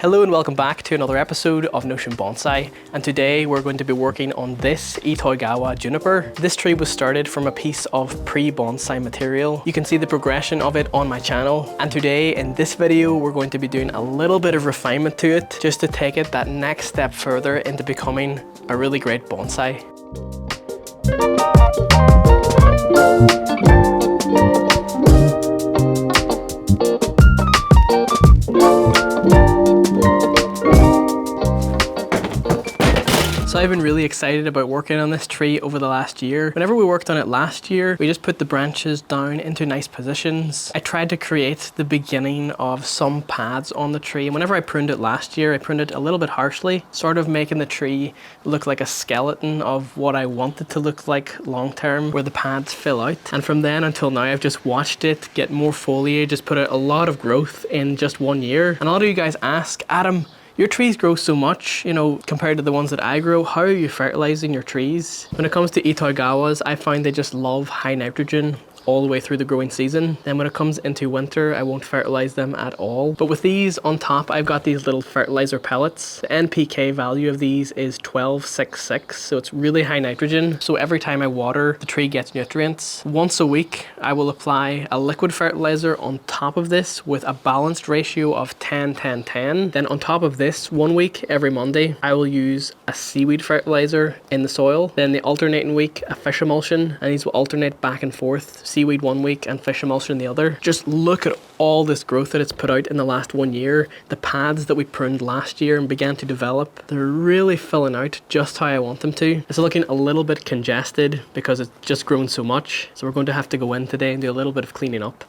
Hello and welcome back to another episode of Notion Bonsai, and today we're going to be working on this Itoigawa Juniper. This tree was started from a piece of pre-bonsai material. You can see the progression of it on my channel, and today in this video we're going to be doing a little bit of refinement to it just to take it that next step further into becoming a really great bonsai. So I've been really excited about working on this tree over the last year. Whenever we worked on it last year, we just put the branches down into nice positions. I tried to create the beginning of some pads on the tree. And whenever I pruned it last year, I pruned it a little bit harshly, sort of making the tree look like a skeleton of what I want it to look like long term, where the pads fill out. And from then until now, I've just watched it get more foliage, just put out a lot of growth in just 1 year. And a lot of you guys ask, Adam, your trees grow so much, compared to the ones that I grow. How are you fertilizing your trees? When it comes to Itoigawas, I find they just love high nitrogen all the way through the growing season. Then when it comes into winter, I won't fertilize them at all. But with these on top, I've got these little fertilizer pellets. The NPK value of these is 1266, so it's really high nitrogen. So every time I water, the tree gets nutrients. Once a week, I will apply a liquid fertilizer on top of this with a balanced ratio of 10-10-10. Then on top of this, 1 week, every Monday, I will use a seaweed fertilizer in the soil. Then the alternating week, a fish emulsion, and these will alternate back and forth. Seaweed 1 week and fish emulsion the other. Just look at all this growth that it's put out in the last 1 year. The pads that we pruned last year and began to develop, they're really filling out just how I want them to. It's looking a little bit congested because it's just grown so much. So we're going to have to go in today and do a little bit of cleaning up.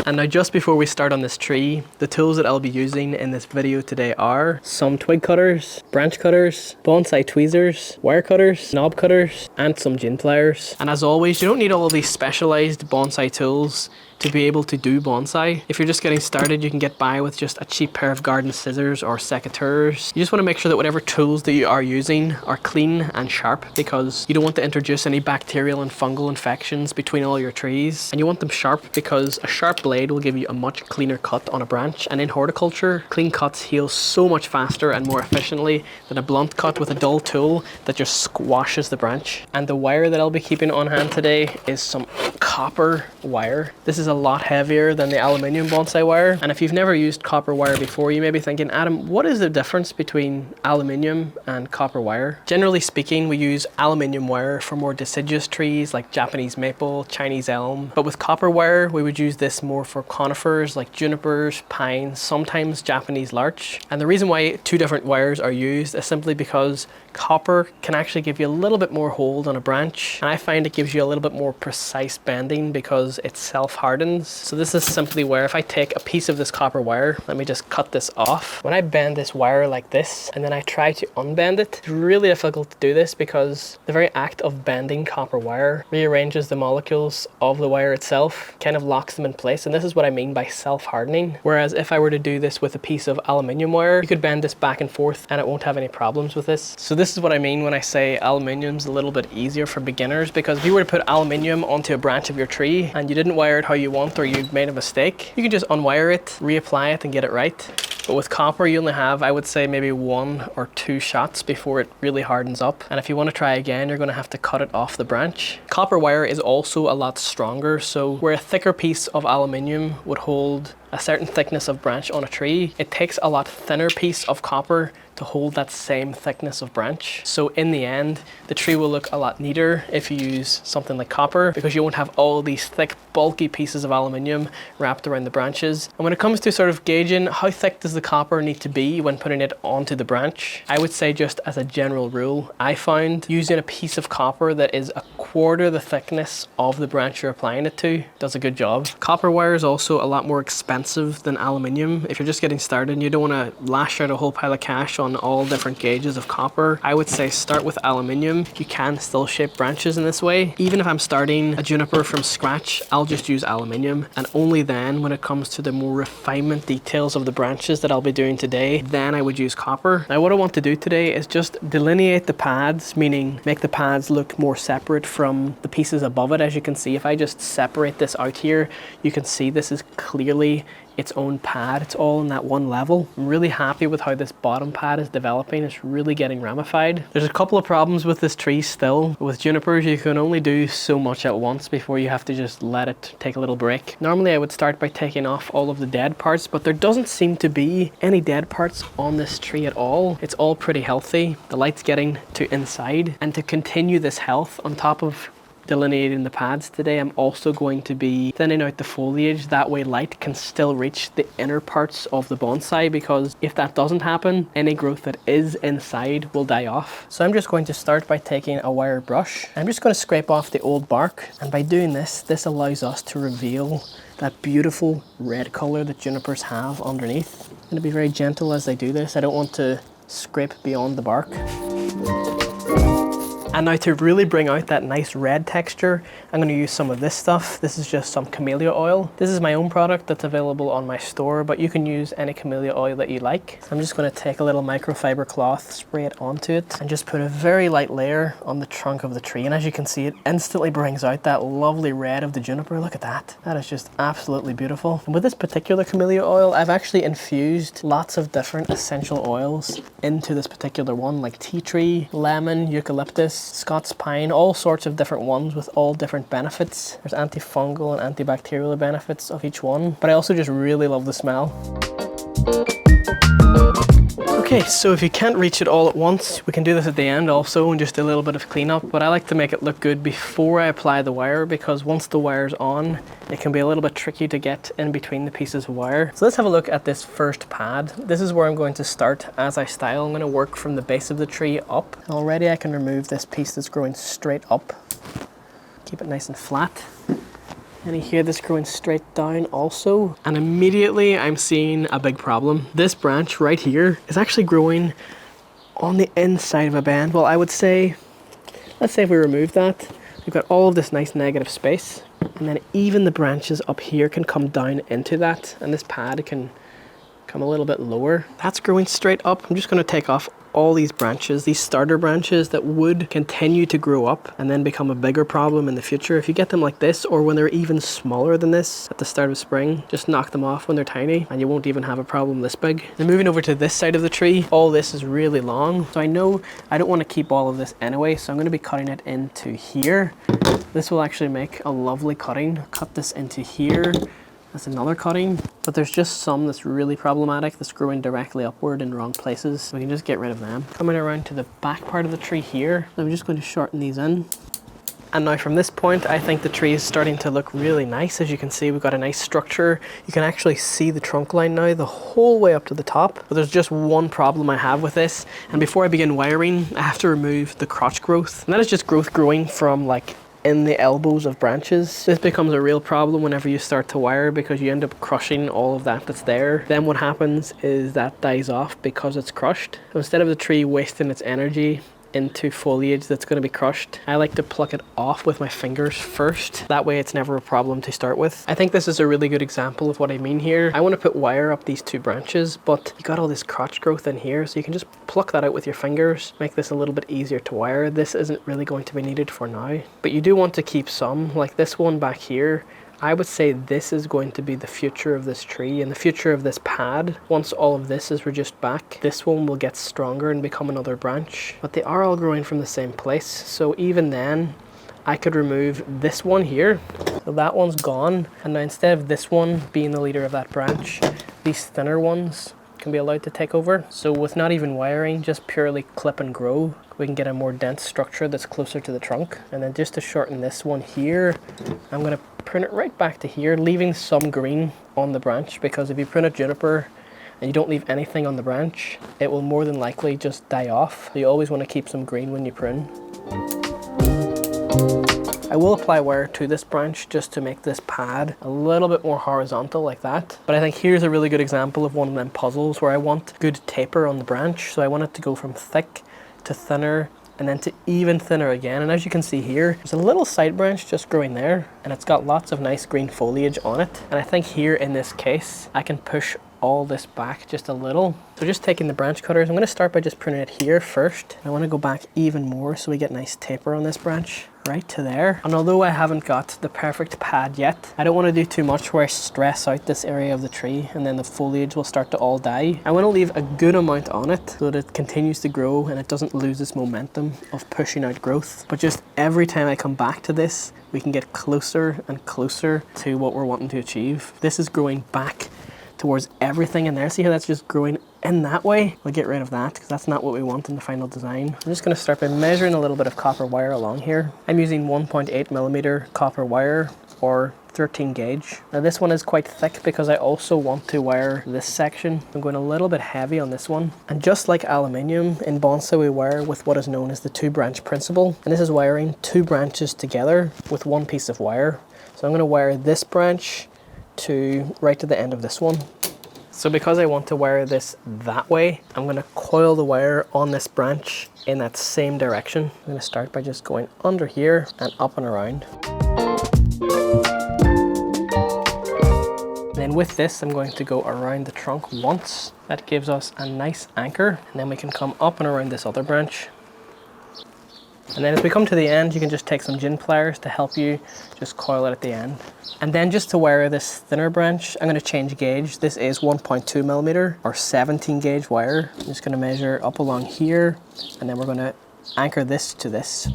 And now just before we start on this tree, the tools that I'll be using in this video today are some twig cutters, branch cutters, bonsai tweezers, wire cutters, knob cutters, and some gin pliers. And as always, you don't need all of these specialized bonsai tools to be able to do bonsai. If you're just getting started, you can get by with just a cheap pair of garden scissors or secateurs. You just want to make sure that whatever tools that you are using are clean and sharp, because you don't want to introduce any bacterial and fungal infections between all your trees. And you want them sharp because a sharp blade will give you a much cleaner cut on a branch. And in horticulture, clean cuts heal so much faster and more efficiently than a blunt cut with a dull tool that just squashes the branch. And the wire that I'll be keeping on hand today is some copper wire. This is a lot heavier than the aluminium bonsai wire, and if you've never used copper wire before, you may be thinking, Adam, what is the difference between aluminium and copper wire? Generally speaking, we use aluminium wire for more deciduous trees like Japanese maple, Chinese elm, but with copper wire we would use this more for conifers like junipers, pines, sometimes Japanese larch. And the reason why two different wires are used is simply because copper can actually give you a little bit more hold on a branch, and I find it gives you a little bit more precise bending because it self-hardens. So this is simply where if I take a piece of this copper wire, let me just cut this off. When I bend this wire like this and then I try to unbend it, it's really difficult to do this because the very act of bending copper wire rearranges the molecules of the wire itself, kind of locks them in place, and this is what I mean by self-hardening. Whereas if I were to do this with a piece of aluminium wire, you could bend this back and forth and it won't have any problems with this. So this is what I mean when I say aluminium's a little bit easier for beginners, because if you were to put aluminium onto a branch of your tree and you didn't wire it how you want, or you made a mistake, you can just unwire it, reapply it and get it right. But with copper, you only have, I would say, maybe 1 or 2 shots before it really hardens up. And if you want to try again, you're going to have to cut it off the branch. Copper wire is also a lot stronger, so where a thicker piece of aluminium would hold a certain thickness of branch on a tree, it takes a lot thinner piece of copper to hold that same thickness of branch. So in the end, the tree will look a lot neater if you use something like copper, because you won't have all these thick, bulky pieces of aluminium wrapped around the branches. And when it comes to sort of gauging how thick does the copper need to be when putting it onto the branch, I would say, just as a general rule, I found using a piece of copper that is a quarter the thickness of the branch you're applying it to does a good job. Copper wire is also a lot more expensive than aluminium. If you're just getting started and you don't want to lash out a whole pile of cash on all different gauges of copper, I would say start with aluminium. You can still shape branches in this way. Even if I'm starting a juniper from scratch, I'll just use aluminium, and only then, when it comes to the more refinement details of the branches that I'll be doing today, then I would use copper. Now what I want to do today is just delineate the pads, meaning make the pads look more separate from the pieces above it. As you can see, if I just separate this out here, you can see this is clearly its own pad. It's all in that one level. I'm really happy with how this bottom pad is developing. It's really getting ramified. There's a couple of problems with this tree still. With junipers, you can only do so much at once before you have to just let it take a little break. Normally I would start by taking off all of the dead parts, but there doesn't seem to be any dead parts on this tree at all. It's all pretty healthy. The light's getting to inside, and to continue this health on top of delineating the pads today, I'm also going to be thinning out the foliage. That way light can still reach the inner parts of the bonsai, because if that doesn't happen, any growth that is inside will die off. So I'm just going to start by taking a wire brush. I'm just going to scrape off the old bark, and by doing this, this allows us to reveal that beautiful red color that junipers have underneath. I'm going to be very gentle as I do this. I don't want to scrape beyond the bark. And now to really bring out that nice red texture, I'm going to use some of this stuff. This is just some Camellia oil. This is my own product that's available on my store, but you can use any Camellia oil that you like. So I'm just going to take a little microfiber cloth, spray it onto it, and just put a very light layer on the trunk of the tree. And as you can see, it instantly brings out that lovely red of the juniper. Look at that. That is just absolutely beautiful. And with this particular Camellia oil, I've actually infused lots of different essential oils into this particular one, like tea tree, lemon, eucalyptus, Scots pine, all sorts of different ones with all different benefits. There's antifungal and antibacterial benefits of each one, but I also just really love the smell. Okay, so if you can't reach it all at once, we can do this at the end also, and just a little bit of cleanup. But I like to make it look good before I apply the wire, because once the wire's on, it can be a little bit tricky to get in between the pieces of wire. So let's have a look at this first pad. This is where I'm going to start as I style. I'm going to work from the base of the tree up. Already I can remove this piece that's growing straight up. Keep it nice and flat. And you hear this growing straight down also. And immediately I'm seeing a big problem. This branch right here is actually growing on the inside of a bend. Well, I would say, let's say if we remove that, we've got all of this nice negative space. And then even the branches up here can come down into that. And this pad can come a little bit lower. That's growing straight up. I'm just going to take off all these branches, these starter branches that would continue to grow up and then become a bigger problem in the future. If you get them like this, or when they're even smaller than this at the start of spring, just knock them off when they're tiny and you won't even have a problem this big. Then moving over to this side of the tree, all this is really long. So I know I don't want to keep all of this anyway, so I'm going to be cutting it into here. This will actually make a lovely cutting. Cut this into here. That's another cutting, but there's just some that's really problematic that's growing directly upward in wrong places. We can just get rid of them. Coming around to the back part of the tree here, I'm just going to shorten these in. And now from this point, I think the tree is starting to look really nice. As you can see, we've got a nice structure. You can actually see the trunk line now the whole way up to the top. But there's just one problem I have with this. And before I begin wiring, I have to remove the crotch growth. And that is just growth growing from like in the elbows of branches. This becomes a real problem whenever you start to wire, because you end up crushing all of that that's there. Then what happens is that dies off because it's crushed. So instead of the tree wasting its energy into foliage that's going to be crushed, I like to pluck it off with my fingers first. That way it's never a problem to start with. I think this is a really good example of what I mean here. I want to put wire up these two branches, but you got all this crotch growth in here, so you can just pluck that out with your fingers, make this a little bit easier to wire. This isn't really going to be needed for now, but you do want to keep some, like this one back here. I would say this is going to be the future of this tree and the future of this pad. Once all of this is reduced back, this one will get stronger and become another branch. But they are all growing from the same place, so even then, I could remove this one here. So that one's gone, and now instead of this one being the leader of that branch, these thinner ones can be allowed to take over. So with not even wiring, just purely clip and grow, we can get a more dense structure that's closer to the trunk. And then just to shorten this one here, I'm going to prune it right back to here, leaving some green on the branch, because if you prune a juniper and you don't leave anything on the branch, it will more than likely just die off. So you always want to keep some green when you prune. I will apply wire to this branch just to make this pad a little bit more horizontal like that. But I think here's a really good example of one of them puzzles where I want good taper on the branch. So I want it to go from thick to thinner and then to even thinner again. And as you can see here, there's a little side branch just growing there, and it's got lots of nice green foliage on it. And I think here in this case, I can push all this back just a little. So just taking the branch cutters, I'm going to start by just pruning it here first. I want to go back even more so we get nice taper on this branch. right to there. And although I haven't got the perfect pad yet, I don't want to do too much where I stress out this area of the tree and then the foliage will start to all die. I want to leave a good amount on it so that it continues to grow and it doesn't lose its momentum of pushing out growth. But just every time I come back to this, we can get closer and closer to what we're wanting to achieve. This is growing back towards everything in there. See how that's just growing in that way? We'll get rid of that because that's not what we want in the final design. I'm just going to start by measuring a little bit of copper wire along here. I'm using 1.8mm copper wire or 13 gauge. Now this one is quite thick because I also want to wire this section. I'm going a little bit heavy on this one. And just like aluminium, in bonsai we wire with what is known as the 2-branch principle. And this is wiring 2 branches together with 1 piece of wire. So I'm going to wire this branch to right to the end of this one. So because I want to wire this that way, I'm going to coil the wire on this branch in that same direction. I'm going to start by just going under here and up and around. Then with this, I'm going to go around the trunk once. That gives us a nice anchor, and then we can come up and around this other branch. And then as we come to the end, you can just take some gin pliers to help you just coil it at the end. And then just to wire this thinner branch, I'm going to change gauge. This is 1.2mm or 17 gauge wire. I'm just going to measure up along here, and then we're going to anchor this to this.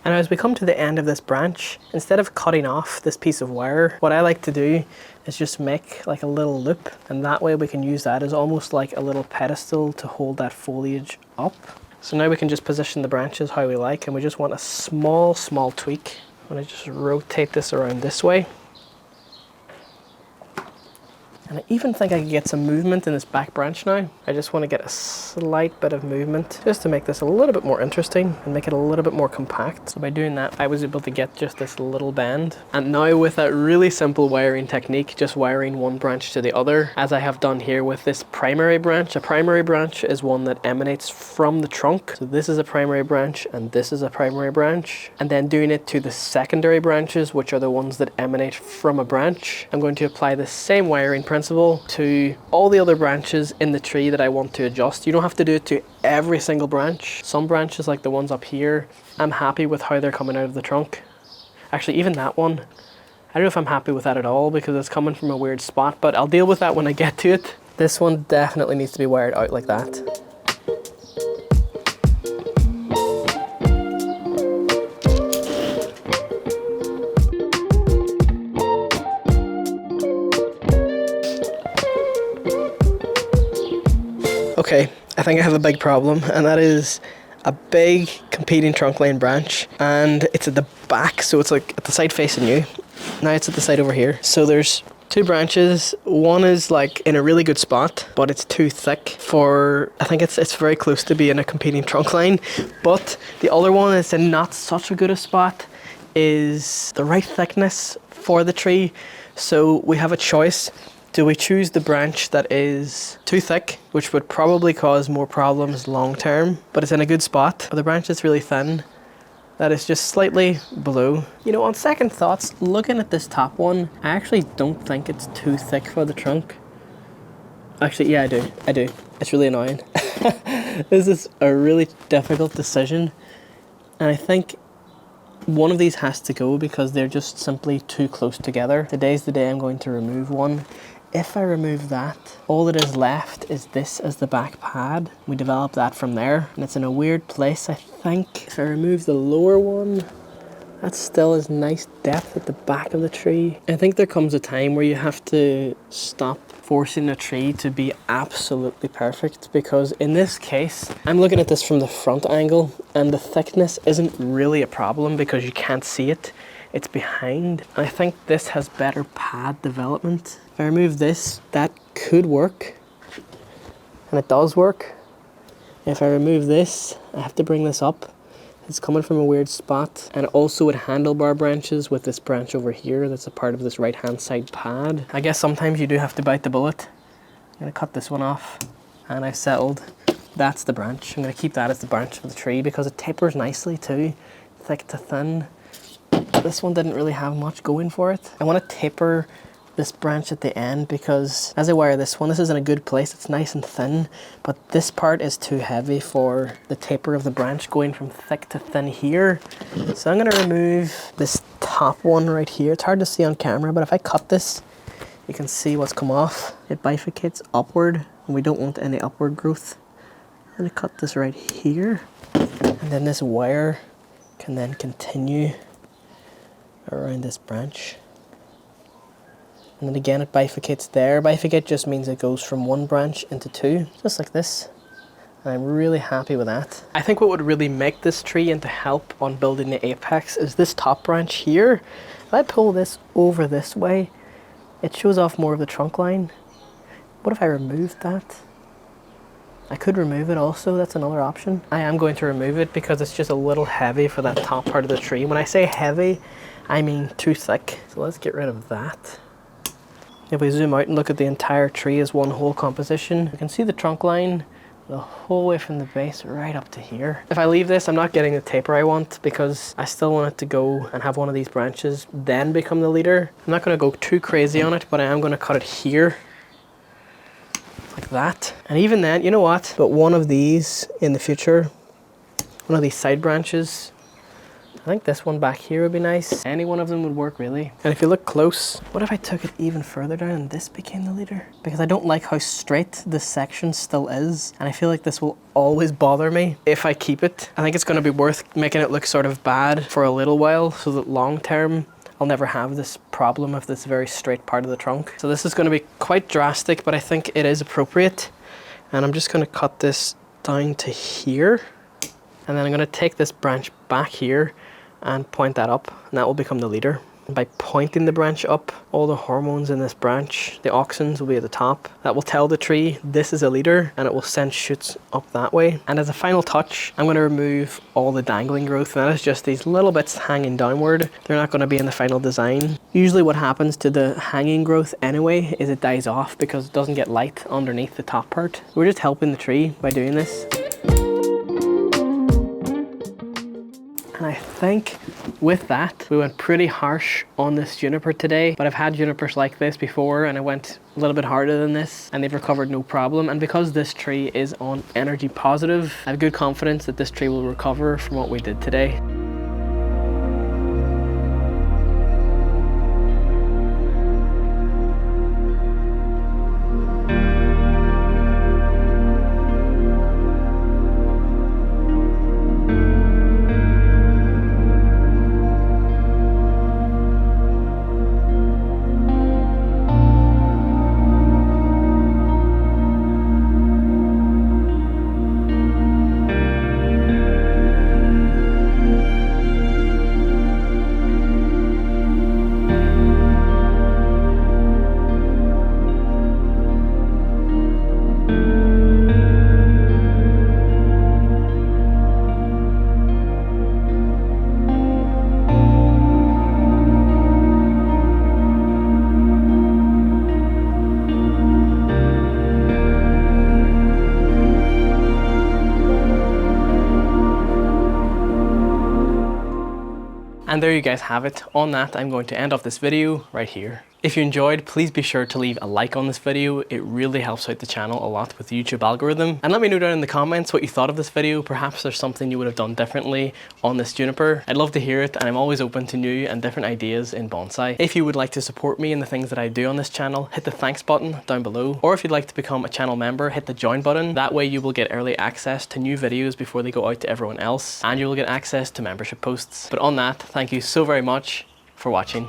And as we come to the end of this branch, instead of cutting off this piece of wire, what I like to do is just make like a little loop, and that way we can use that as almost like a little pedestal to hold that foliage up. So now we can just position the branches how we like, and we just want a small tweak. I'm going to just rotate this around this way. And I even think I can get some movement in this back branch now. I just want to get a slight bit of movement just to make this a little bit more interesting and make it a little bit more compact. So by doing that, I was able to get just this little bend. And now with that really simple wiring technique, just wiring one branch to the other, as I have done here with this primary branch. A primary branch is one that emanates from the trunk. So this is a primary branch and this is a primary branch. And then doing it to the secondary branches, which are the ones that emanate from a branch. I'm going to apply the same wiring principle to all the other branches in the tree that I want to adjust. You don't have to do it to every single branch. Some branches, like the ones up here, I'm happy with how they're coming out of the trunk. Actually, even that one, I don't know if I'm happy with that at all because it's coming from a weird spot, but I'll deal with that when I get to it. This one definitely needs to be wired out like that. Okay, I think I have a big problem, and that is a big competing trunk line branch, and it's at the back, so it's like at the side facing you. Now it's at the side over here. So there's 2 branches. One is like in a really good spot, but it's too thick for, I think it's very close to being a competing trunk line. But the other one is in not such a good a spot, is the right thickness for the tree. So we have a choice. Do we choose the branch that is too thick, which would probably cause more problems long term, but it's in a good spot, or the branch that's really thin, that is just slightly below? You know, on second thoughts, looking at this top one, I actually don't think it's too thick for the trunk. Actually, yeah, I do. It's really annoying. This is a really difficult decision, and I think one of these has to go because they're just simply too close together. Today's the day I'm going to remove one. If I remove that, all that is left is this as the back pad. We develop that from there, and it's in a weird place, I think. If I remove the lower one, that still is nice depth at the back of the tree. I think there comes a time where you have to stop forcing a tree to be absolutely perfect, because in this case, I'm looking at this from the front angle, and the thickness isn't really a problem because you can't see it. It's behind. I think this has better pad development. If I remove this, that could work. And it does work. If I remove this, I have to bring this up. It's coming from a weird spot. And also with handlebar branches, with this branch over here, that's a part of this right hand side pad. I guess sometimes you do have to bite the bullet. I'm gonna cut this one off. And I've settled. That's the branch. I'm gonna keep that as the branch of the tree because it tapers nicely too. Thick to thin. This one didn't really have much going for it. I want to taper this branch at the end, because as I wire this one, this is in a good place. It's nice and thin, but this part is too heavy for the taper of the branch going from thick to thin here. So I'm going to remove this top one right here. It's hard to see on camera, but if I cut this, you can see what's come off. It bifurcates upward, and we don't want any upward growth. I'm going to cut this right here, and then this wire can then continue around this branch. And then again it bifurcates there. Bifurcate just means it goes from one branch into two, just like this. And I'm really happy with that. I think what would really make this tree and to help on building the apex is this top branch here. If I pull this over this way, it shows off more of the trunk line. What if I removed that? I could remove it also, that's another option. I am going to remove it because it's just a little heavy for that top part of the tree. When I say heavy, I mean too thick. So let's get rid of that. If we zoom out and look at the entire tree as one whole composition, you can see the trunk line the whole way from the base right up to here. If I leave this, I'm not getting the taper I want because I still want it to go and have one of these branches then become the leader. I'm not going to go too crazy on it, but I am going to cut it here like that. And even then, you know what? But one of these in the future, one of these side branches, I think this one back here would be nice. Any one of them would work really. And if you look close, what if I took it even further down and this became the leader? Because I don't like how straight this section still is. And I feel like this will always bother me if I keep it. I think it's going to be worth making it look sort of bad for a little while so that long term I'll never have this problem of this very straight part of the trunk. So this is going to be quite drastic, but I think it is appropriate. And I'm just going to cut this down to here. And then I'm going to take this branch back here and point that up, and that will become the leader. And by pointing the branch up, all the hormones in this branch, the auxins will be at the top. That will tell the tree this is a leader, and it will send shoots up that way. And as a final touch, I'm going to remove all the dangling growth, and that is just these little bits hanging downward. They're not going to be in the final design. Usually what happens to the hanging growth anyway is it dies off because it doesn't get light underneath the top part. We're just helping the tree by doing this. And I think with that, we went pretty harsh on this juniper today, but I've had junipers like this before and I went a little bit harder than this and they've recovered no problem. And because this tree is on energy positive, I have good confidence that this tree will recover from what we did today. And there you guys have it. On that, I'm going to end off this video right here. If you enjoyed, please be sure to leave a like on this video. It really helps out the channel a lot with the YouTube algorithm. And let me know down in the comments what you thought of this video. Perhaps there's something you would have done differently on this juniper. I'd love to hear it, and I'm always open to new and different ideas in bonsai. If you would like to support me in the things that I do on this channel, hit the thanks button down below. Or if you'd like to become a channel member, hit the join button. That way you will get early access to new videos before they go out to everyone else, and you will get access to membership posts. But on that, thank you so very much for watching.